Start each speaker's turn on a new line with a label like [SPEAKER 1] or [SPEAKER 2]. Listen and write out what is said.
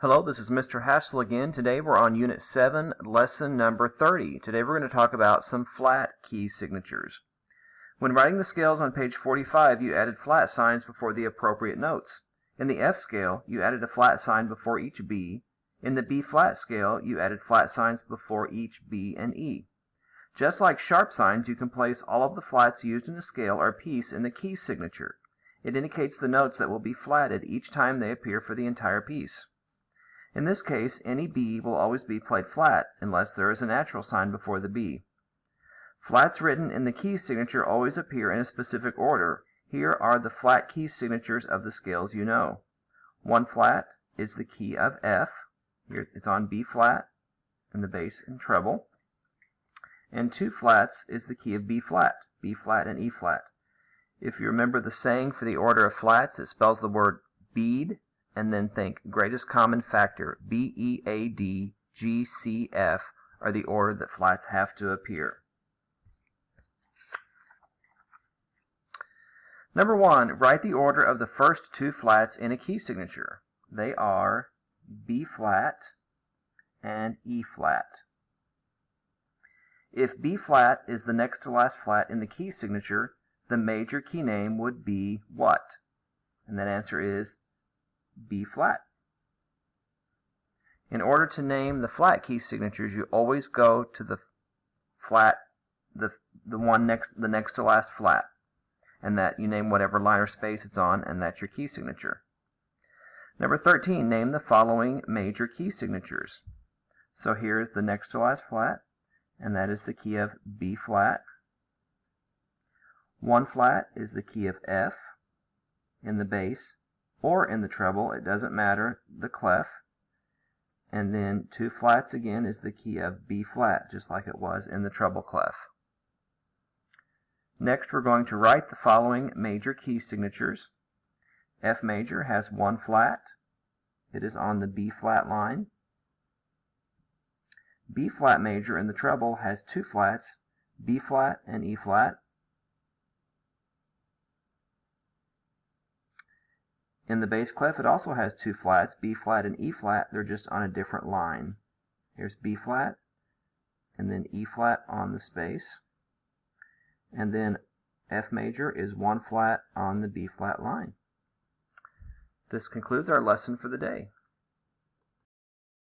[SPEAKER 1] Hello, this is Mr. Hassel again. Today we're on Unit 7, Lesson number 30. Today we're going to talk about some flat key signatures. When writing the scales on page 45, you added flat signs before the appropriate notes. In the F scale, you added a flat sign before each B. In the B flat scale, you added flat signs before each B and E. Just like sharp signs, you can place all of the flats used in the scale or piece in the key signature. It indicates the notes that will be flatted each time they appear for the entire piece. In this case, any B will always be played flat unless there is a natural sign before the B. Flats written in the key signature always appear in a specific order. Here are the flat key signatures of the scales you know. One flat is the key of F. Here it's on B flat and the bass and treble. And two flats is the key of B flat and E flat. If you remember the saying for the order of flats, it spells the word bead, and then think greatest common factor, B-E-A-D, G, C, F, are the order that flats have to appear. Number 1, write the order of the first two flats in a key signature. They are B flat and E flat. If B flat is the next to last flat in the key signature, the major key name would be what? And that answer is B flat. In order to name the flat key signatures, you always go to the flat, the next to last flat, and that you name whatever line or space it's on, and that's your key signature. Number 13, name the following major key signatures. So here is the next to last flat, and that is the key of B flat. One flat is the key of F in the bass, or in the treble, it doesn't matter, the clef. And then two flats again is the key of B flat, just like it was in the treble clef. Next we're going to write the following major key signatures. F major has one flat. It is on the B flat line. B flat major in the treble has two flats, B flat and E flat. In the bass clef, it also has two flats, B flat and E flat. They're just on a different line. Here's B flat, and then E flat on the space. And then F major is one flat on the B flat line. This concludes our lesson for the day.